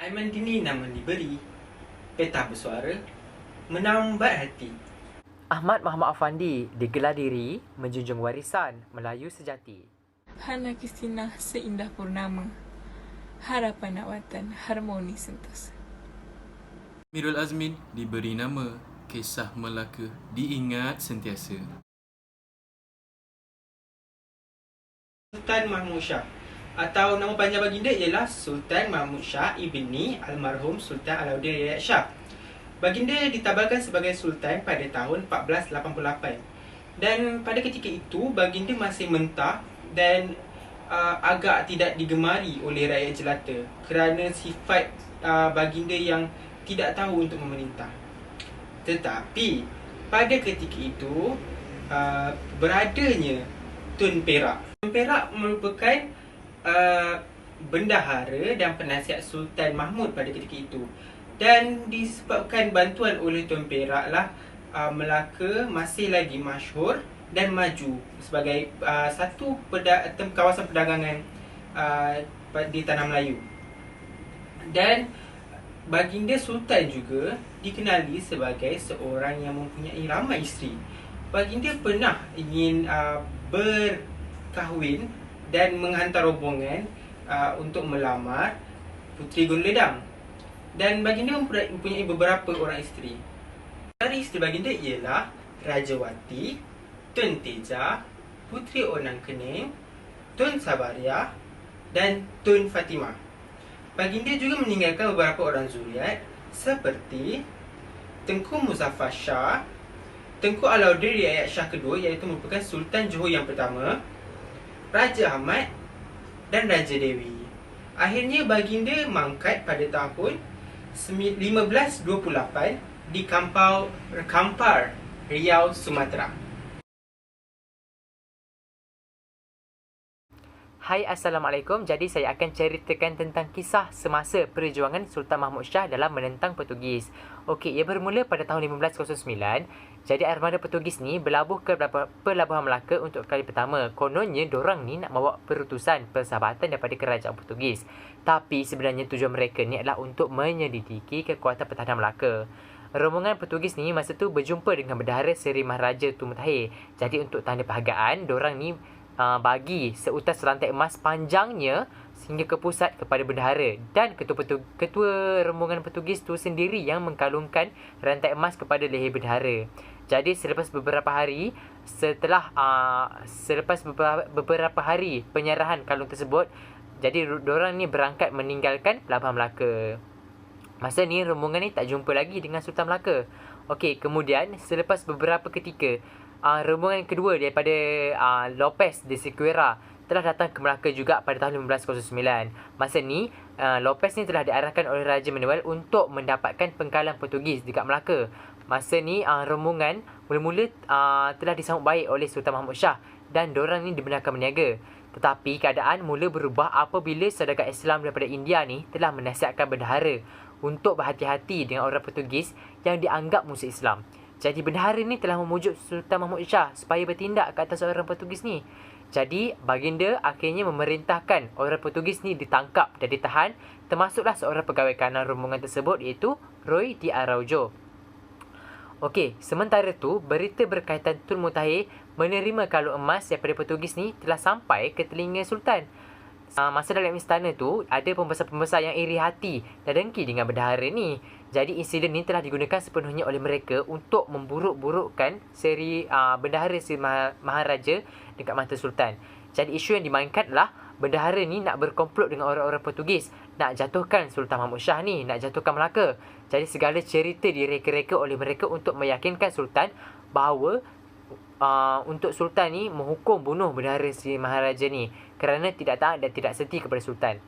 Aiman Dini nama diberi, peta bersuara, menambat hati. Ahmad Muhammad Afandi digelar diri menjunjung warisan Melayu sejati. Hana Kristina seindah purnama, harapan nak watan harmoni sentosa. Mirul Azmin diberi nama Kisah Melaka diingat sentiasa. Sultan Mahmud Shah, atau nama panjang baginda ialah Sultan Mahmud Shah ibni almarhum Sultan Alauddin Riyad Shah. Baginda ditabalkan sebagai Sultan pada tahun 1488. Dan pada ketika itu, baginda masih mentah dan agak tidak digemari oleh rakyat jelata kerana sifat baginda yang tidak tahu untuk memerintah. Tetapi pada ketika itu, beradanya Tun Perak. Tun Perak merupakan bendahara dan penasihat Sultan Mahmud pada ketika itu. Dan disebabkan bantuan oleh Tun Perak lah, Melaka masih lagi masyhur dan maju sebagai satu kawasan perdagangan di Tanah Melayu. Dan baginda Sultan juga dikenali sebagai seorang yang mempunyai ramai isteri. Baginda pernah ingin berkahwin dan menghantar rombongan untuk melamar Puteri Gunung Ledang. Dan baginda mempunyai beberapa orang isteri. Antara isteri baginda ialah Rajawati, Tun Teja, Puteri Onang Kening, Tun Sabaria dan Tun Fatimah. Baginda juga meninggalkan beberapa orang zuriat seperti Tengku Muzaffar Shah, Tengku Alauddin Riyad Shah kedua iaitu merupakan Sultan Johor yang pertama, Raja Ahmad dan Raja Dewi. Akhirnya baginda mangkat pada tahun 1528 di Kampar, Riau, Sumatera. Hai, Assalamualaikum. Jadi saya akan ceritakan tentang kisah semasa perjuangan Sultan Mahmud Shah dalam menentang Portugis. Okey, ia bermula pada tahun 1509. Jadi armada Portugis ni berlabuh ke Pelabuhan Melaka untuk kali pertama. Kononnya dorang ni nak bawa perutusan persahabatan daripada kerajaan Portugis. Tapi sebenarnya tujuan mereka ni adalah untuk menyelidiki kekuatan pertahanan Melaka. Rombongan Portugis ni masa tu berjumpa dengan Bendahara Seri Maharaja Tun Mutahir. Jadi untuk tanda perhargaan, dorang ni bagi seutas rantai emas panjangnya sehingga ke pusat kepada bendahara, dan ketua rombongan Portugis tu sendiri yang mengkalungkan rantai emas kepada leher bendahara. Jadi selepas beberapa hari penyerahan kalung tersebut, jadi diorang ni berangkat meninggalkan Pelabuhan Melaka. Masa ni rombongan ni tak jumpa lagi dengan Sultan Melaka. Okey, kemudian selepas beberapa ketika, rombongan kedua daripada Lopez de Sequeira telah datang ke Melaka juga pada tahun 1509. Masa ni Lopez ni telah diarahkan oleh Raja Manuel untuk mendapatkan pengkalan Portugis dekat Melaka. Masa ni rombongan mula-mula telah disambut baik oleh Sultan Mahmud Shah dan dorang ni dibenarkan berniaga. Tetapi keadaan mula berubah apabila saudagar Islam daripada India ni telah menasihatkan bendahara untuk berhati-hati dengan orang Portugis yang dianggap musuh Islam. Jadi bendahara ni telah memujuk Sultan Mahmud Shah supaya bertindak ke atas orang Portugis ni. Jadi baginda akhirnya memerintahkan orang Portugis ni ditangkap dan ditahan, termasuklah seorang pegawai kanan rombongan tersebut iaitu Roy de Araujo. Okey, sementara tu berita berkaitan Tun Mutahir menerima kalung emas daripada Portugis ni telah sampai ke telinga Sultan. Masa dalam istana tu, ada pembesar-pembesar yang iri hati dan dengki dengan bendahara ni. Jadi insiden ni telah digunakan sepenuhnya oleh mereka untuk memburuk-burukkan seri bendahara Seri Maharaja dekat mata Sultan. Jadi isu yang dimainkan adalah bendahara ni nak berkomplot dengan orang-orang Portugis, nak jatuhkan Sultan Mahmud Shah ni, nak jatuhkan Melaka. Jadi segala cerita direka-reka oleh mereka untuk meyakinkan Sultan bahawa untuk Sultan ni menghukum bunuh bendahara Seri Maharaja ni kerana tidak taat dan tidak seti kepada Sultan.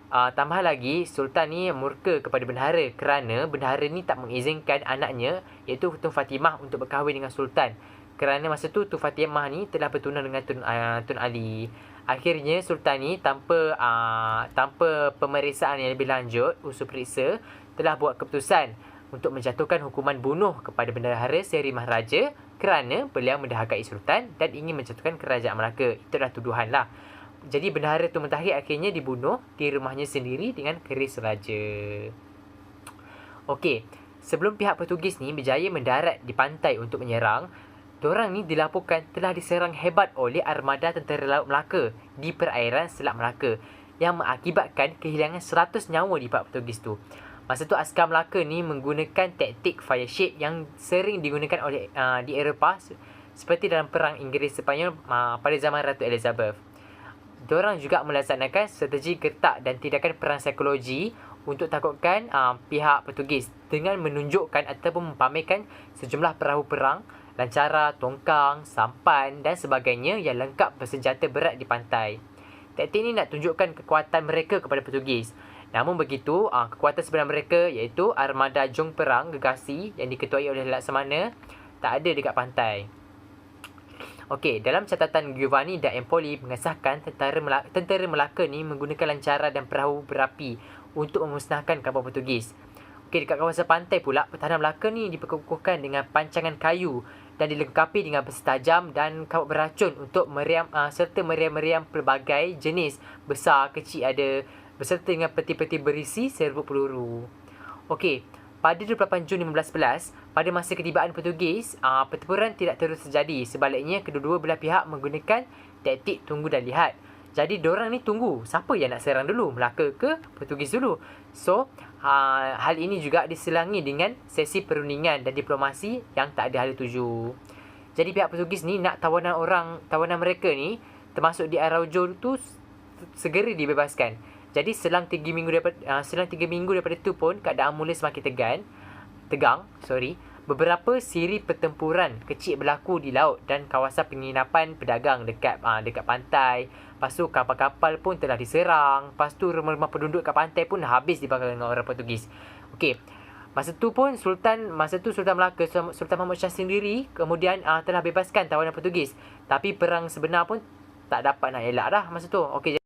Tambah lagi, Sultan ni murka kepada bendahara kerana bendahara ni tak mengizinkan anaknya iaitu Tun Fatimah untuk berkahwin dengan Sultan. Kerana masa tu Tun Fatimah ni telah bertunang dengan Tun Ali. Akhirnya Sultan ni tanpa pemeriksaan yang lebih lanjut, usul periksa, telah buat keputusan untuk menjatuhkan hukuman bunuh kepada bendahara Seri Maharaja kerana beliau mendahagai Sultan dan ingin menjatuhkan kerajaan Melaka. Itulah tuduhan lah. Jadi bendahara Tun Mentahir akhirnya dibunuh di rumahnya sendiri dengan keris raja. Okey, sebelum pihak Portugis ni berjaya mendarat di pantai untuk menyerang, diorang ni dilaporkan telah diserang hebat oleh armada tentera laut Melaka di perairan Selat Melaka yang mengakibatkan kehilangan 100 nyawa di pihak Portugis tu. Masa tu askar Melaka ni menggunakan taktik fire ship yang sering digunakan oleh di Eropah seperti dalam perang Inggeris Sepanyol pada zaman Ratu Elizabeth. Diorang juga melaksanakan strategi gertak dan tindakan perang psikologi untuk takutkan pihak Portugis dengan menunjukkan ataupun mempamerkan sejumlah perahu perang, lancara, tongkang, sampan dan sebagainya yang lengkap bersenjata berat di pantai. Taktik ini nak tunjukkan kekuatan mereka kepada Portugis. Namun begitu, kekuatan sebenar mereka iaitu armada jong perang gegasi yang diketuai oleh Laksamana tak ada dekat pantai. Okey, dalam catatan Giovanni da Empoli mengesahkan tentera Melaka ni menggunakan lancaran dan perahu berapi untuk memusnahkan kapal Portugis. Okey, dekat kawasan pantai pula, pertahanan Melaka ni diperkukuhkan dengan pancangan kayu dan dilengkapi dengan besi tajam dan kawat beracun untuk meriam serta meriam-meriam pelbagai jenis, besar, kecil ada, beserta dengan peti-peti berisi serbuk peluru. Okey, pada 28 Jun 1511, pada masa ketibaan Portugis, pertempuran tidak terus terjadi. Sebaliknya, kedua-dua belah pihak menggunakan taktik tunggu dan lihat. Jadi, diorang ni tunggu siapa yang nak serang dulu, Melaka ke Portugis dulu. So, hal ini juga diselangi dengan sesi perundingan dan diplomasi yang tak ada hala tuju. Jadi, pihak Portugis ni nak tawanan mereka ni, termasuk di Araujo tu, segera dibebaskan. Jadi selang 3 minggu daripada itu pun keadaan mula semakin tegang. Beberapa siri pertempuran kecil berlaku di laut dan kawasan penginapan pedagang dekat pantai. Lepas tu kapal-kapal pun telah diserang. Lepas tu rumah-rumah penduduk kat pantai pun habis dibakar dengan orang Portugis. Okey. Masa tu Sultan Melaka, Sultan Mahmud Shah sendiri kemudian telah bebaskan tawanan Portugis. Tapi perang sebenar pun tak dapat nak elak dah masa tu. Okey.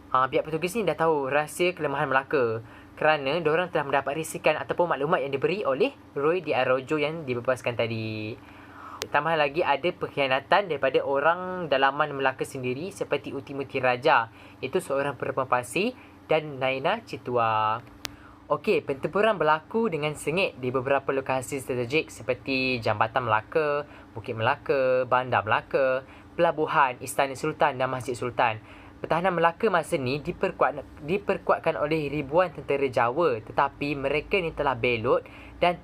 Pihak Portugis ni dah tahu rahsia kelemahan Melaka kerana diorang telah mendapat risikan ataupun maklumat yang diberi oleh Rui di Araujo yang dibebaskan tadi. Tambah lagi ada pengkhianatan daripada orang dalaman Melaka sendiri seperti Uti Muti Raja, iaitu seorang perempuan Parsi, dan Naina Citua. Okey, pertempuran berlaku dengan sengit di beberapa lokasi strategik seperti Jambatan Melaka, Bukit Melaka, Bandar Melaka, Pelabuhan, Istana Sultan dan Masjid Sultan. Pertahanan Melaka masa ni diperkuatkan oleh ribuan tentera Jawa, tetapi mereka ni telah belot dan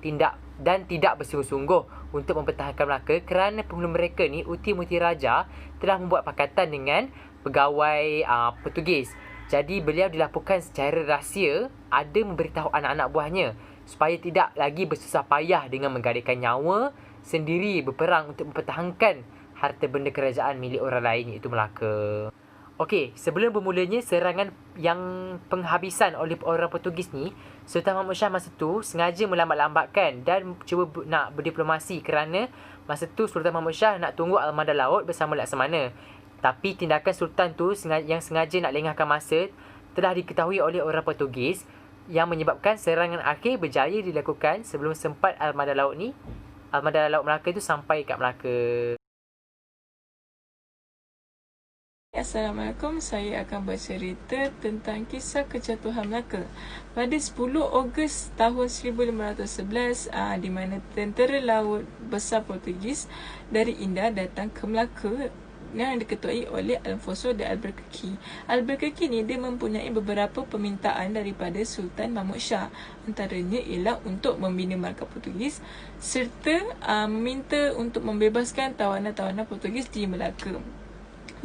tidak bersungguh-sungguh untuk mempertahankan Melaka kerana penghulu mereka ni, Uti Muti Raja, telah membuat pakatan dengan pegawai Portugis. Jadi beliau dilaporkan secara rahsia ada memberitahu anak-anak buahnya supaya tidak lagi bersusah payah dengan menggadaikan nyawa sendiri berperang untuk mempertahankan harta benda kerajaan milik orang lain, iaitu Melaka. Okey, sebelum bermulanya serangan yang penghabisan oleh orang Portugis ni, Sultan Mahmud Shah masa tu sengaja melambat-lambatkan dan cuba nak berdiplomasi kerana masa tu Sultan Mahmud Shah nak tunggu armada laut bersama Laksamana. Tapi tindakan Sultan tu yang sengaja nak lengahkan masa telah diketahui oleh orang Portugis yang menyebabkan serangan akhir berjaya dilakukan sebelum sempat armada laut Melaka tu sampai kat Melaka. Assalamualaikum, saya akan bercerita tentang kisah kejatuhan Melaka pada 10 Ogos tahun 1511, di mana tentera laut besar Portugis dari India datang ke Melaka yang diketuai oleh Alfonso de Albuquerque. Albuquerque ni dia mempunyai beberapa permintaan daripada Sultan Mahmud Shah, antaranya ialah untuk membina markas Portugis serta meminta untuk membebaskan tawanan-tawanan Portugis di Melaka.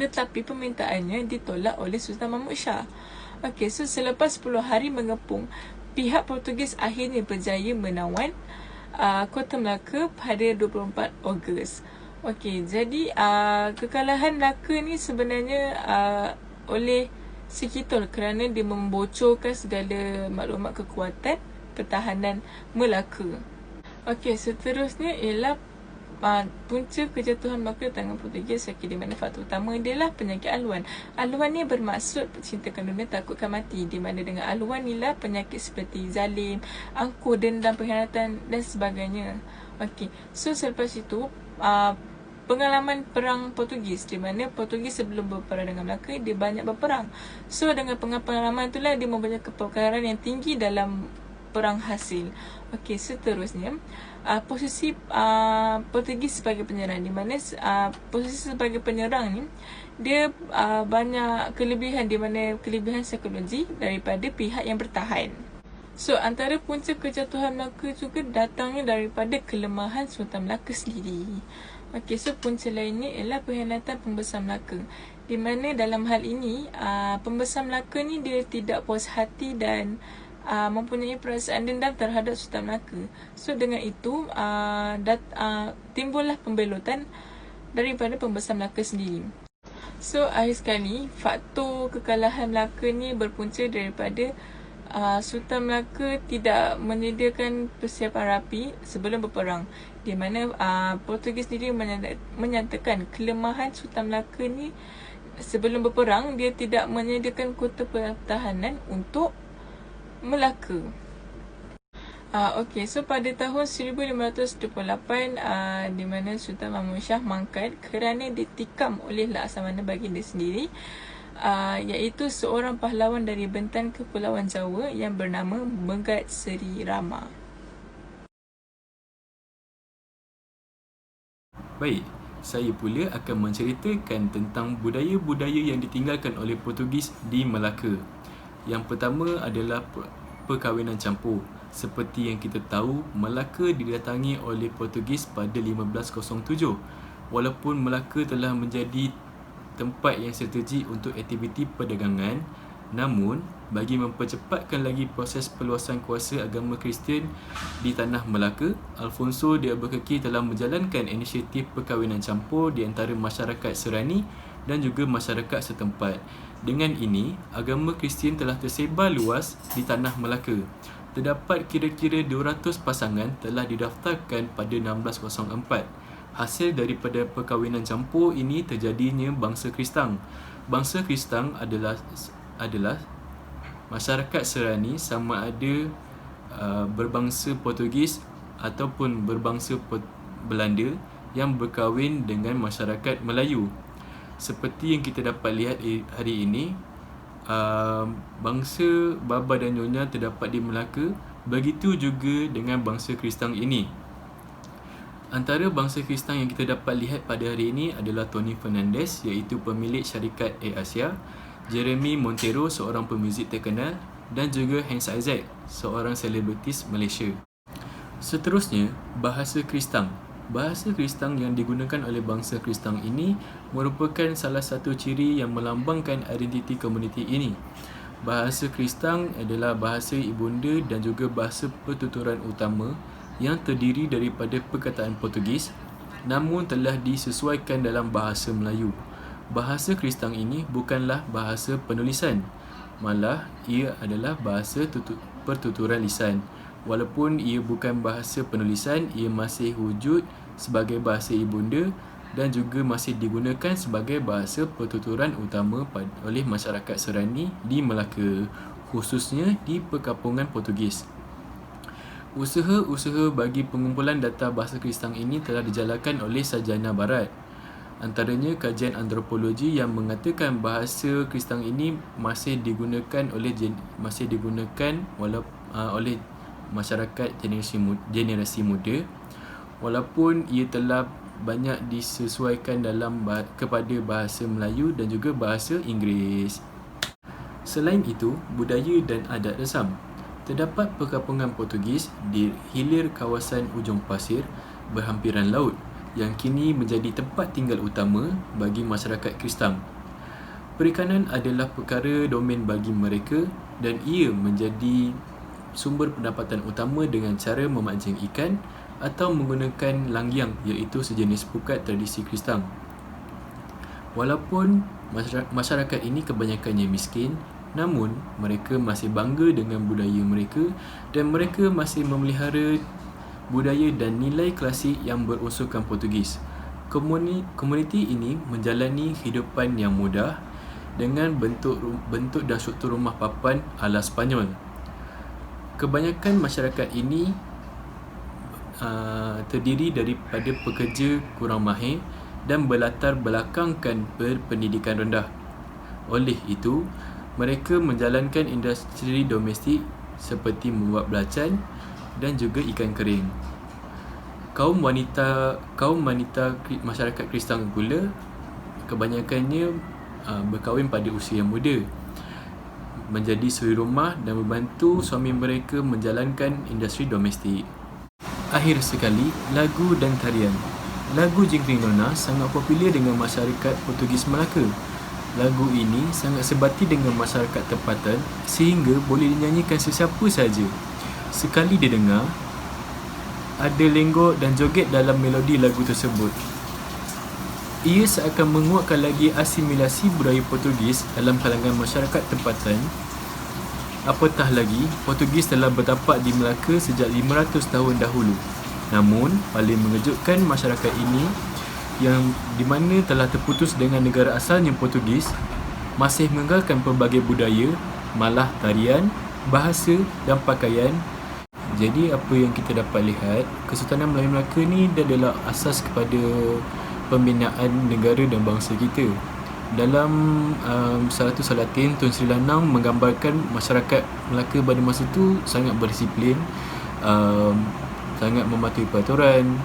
Tetapi permintaannya ditolak oleh Sultan Mahmud Shah. Okey, so selepas 10 hari mengepung, pihak Portugis akhirnya berjaya menawan kota Melaka pada 24 Ogos. Okey, jadi kekalahan Melaka ni sebenarnya oleh si Kitol kerana dia membocorkan segala maklumat kekuatan pertahanan Melaka. Okey, seterusnya ialah punca kejatuhan Melaka di tangan Portugis, di mana faktor utama dia lah penyakit aluan. Aluan ni bermaksud cintakan dunia takutkan mati, di mana dengan aluan ni lah penyakit seperti zalim, angkuh, dendam, pengkhianatan dan sebagainya. Okey, so selepas itu pengalaman perang Portugis, di mana Portugis sebelum berperang dengan Melaka dia banyak berperang. So dengan pengalaman itulah dia mempunyai kepakaran yang tinggi dalam perang hasil. Okey, seterusnya posisi Portugis sebagai penyerang, di mana posisi sebagai penyerang ni dia banyak kelebihan, di mana kelebihan psikologi daripada pihak yang bertahan. So antara punca kejatuhan Melaka juga datangnya daripada kelemahan Sultan Melaka sendiri. Okey, so punca lainnya ialah pengkhianatan pembesar Melaka, di mana dalam hal ini pembesar Melaka ni dia tidak puas hati dan mempunyai perasaan dendam terhadap Sultan Melaka. So dengan itu timbullah pembelotan daripada pembesar Melaka sendiri. So akhir sekali, faktor kekalahan Melaka ni berpunca daripada Sultan Melaka tidak menyediakan persiapan rapi sebelum berperang, di mana Portugis sendiri menyatakan kelemahan Sultan Melaka ni sebelum berperang, dia tidak menyediakan kota pertahanan untuk Melaka. Okey, so pada tahun 1528 di mana Sultan Mahmud Shah mangkat kerana ditikam oleh Laksamana Baginda sendiri, iaitu seorang pahlawan dari Bentan Kepulauan Jawa yang bernama Megat Seri Rama. Baik, saya pula akan menceritakan tentang budaya-budaya yang ditinggalkan oleh Portugis di Melaka. Yang pertama adalah perkahwinan campur. Seperti yang kita tahu, Melaka didatangi oleh Portugis pada 1507. Walaupun Melaka telah menjadi tempat yang strategik untuk aktiviti perdagangan, namun bagi mempercepatkan lagi proses perluasan kuasa agama Kristian di tanah Melaka, Alfonso de Albuquerque telah menjalankan inisiatif perkahwinan campur di antara masyarakat Serani dan juga masyarakat setempat. Dengan ini, agama Kristian telah tersebar luas di tanah Melaka. Terdapat kira-kira 200 pasangan telah didaftarkan pada 1604. Hasil daripada perkahwinan campur ini terjadinya bangsa Kristang. Bangsa Kristang adalah masyarakat Serani, sama ada berbangsa Portugis ataupun berbangsa Belanda yang berkahwin dengan masyarakat Melayu. Seperti yang kita dapat lihat hari ini, bangsa Baba dan Nyonya terdapat di Melaka. Begitu juga dengan bangsa Kristang ini. Antara bangsa Kristang yang kita dapat lihat pada hari ini adalah Tony Fernandez, iaitu pemilik syarikat Air Asia, Jeremy Montero, seorang pemuzik terkenal, dan juga Hans Isaac, seorang selebritis Malaysia. Seterusnya, bahasa Kristang. Bahasa Kristang yang digunakan oleh bangsa Kristang ini merupakan salah satu ciri yang melambangkan identiti komuniti ini. Bahasa Kristang adalah bahasa ibunda dan juga bahasa pertuturan utama yang terdiri daripada perkataan Portugis namun telah disesuaikan dalam bahasa Melayu. Bahasa Kristang ini bukanlah bahasa penulisan, malah ia adalah bahasa pertuturan lisan. Walaupun ia bukan bahasa penulisan, ia masih wujud sebagai bahasa ibunda dan juga masih digunakan sebagai bahasa pertuturan utama oleh masyarakat Serani di Melaka, khususnya di perkampungan Portugis. Usaha-usaha bagi pengumpulan data bahasa Kristang ini telah dijalankan oleh sarjana barat. Antaranya kajian antropologi yang mengatakan bahasa Kristang ini masih digunakan oleh masyarakat generasi muda, walaupun ia telah banyak disesuaikan kepada bahasa Melayu dan juga bahasa Inggeris. Selain itu, budaya dan adat resam. Terdapat perkampungan Portugis di hilir kawasan Ujung Pasir berhampiran laut yang kini menjadi tempat tinggal utama bagi masyarakat Kristang. Perikanan adalah perkara domen bagi mereka dan ia menjadi sumber pendapatan utama dengan cara memancing ikan atau menggunakan langgiang, iaitu sejenis pukat tradisi Kristang. Walaupun masyarakat ini kebanyakannya miskin, namun mereka masih bangga dengan budaya mereka dan mereka masih memelihara budaya dan nilai klasik yang berunsurkan Portugis. Komuniti ini menjalani kehidupan yang mudah dengan bentuk dan struktur rumah papan ala Sepanyol. Kebanyakan masyarakat ini terdiri daripada pekerja kurang mahir dan berlatar belakangkan berpendidikan rendah. Oleh itu, mereka menjalankan industri domestik seperti membuat belacan dan juga ikan kering. Kaum wanita masyarakat Kristen pula kebanyakannya berkahwin pada usia yang muda, menjadi suri rumah dan membantu suami mereka menjalankan industri domestik. Akhir sekali, lagu dan tarian. Lagu Jingkring Nona sangat popular dengan masyarakat Portugis Melaka. Lagu ini sangat sebati dengan masyarakat tempatan sehingga boleh dinyanyikan sesiapa sahaja. Sekali didengar, ada lenggok dan joget dalam melodi lagu tersebut. Ia seakan menguatkan lagi asimilasi budaya Portugis dalam kalangan masyarakat tempatan. Apatah lagi, Portugis telah bertapak di Melaka sejak 500 tahun dahulu. Namun, paling mengejutkan masyarakat ini yang di mana telah terputus dengan negara asalnya Portugis masih menggalakkan pelbagai budaya, malah tarian, bahasa dan pakaian. Jadi apa yang kita dapat lihat, Kesultanan Melayu Melaka ni dia adalah asas kepada pembinaan negara dan bangsa kita. Dalam Salatul Salatin Tun Sri Lanang menggambarkan masyarakat Melaka pada masa tu sangat berdisiplin, sangat mematuhi peraturan.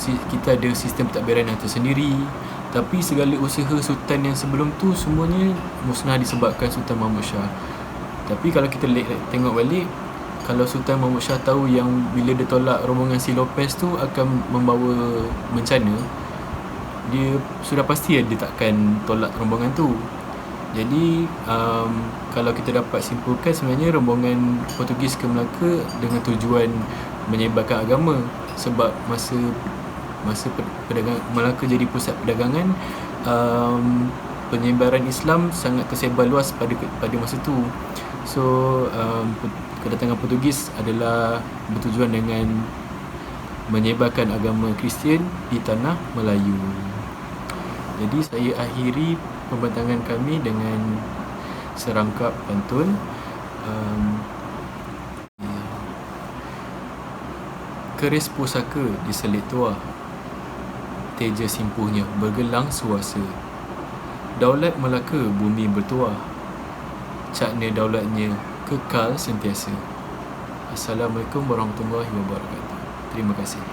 Kita ada sistem pentadbiran yang tersendiri. Tapi segala usaha sultan yang sebelum tu semuanya musnah disebabkan Sultan Mahmud Shah. Tapi kalau kita tengok balik, kalau Sultan Mahmud Shah tahu yang bila dia tolak rombongan si Lopez tu akan membawa bencana, dia sudah pasti dia takkan tolak rombongan tu. Jadi kalau kita dapat simpulkan, sebenarnya rombongan Portugis ke Melaka dengan tujuan menyebarkan agama. Sebab masa Melaka jadi pusat perdagangan, penyebaran Islam sangat tersebar luas pada masa tu. So kedatangan Portugis adalah bertujuan dengan menyebarkan agama Kristian di tanah Melayu. Jadi saya akhiri pembentangan kami dengan serangkap pantun. Keris pusaka diselit tuah, teja simpuhnya bergelang suasa. Daulat Melaka bumi bertuah, cakna daulatnya kekal sentiasa. Assalamualaikum warahmatullahi wabarakatuh. Terima kasih.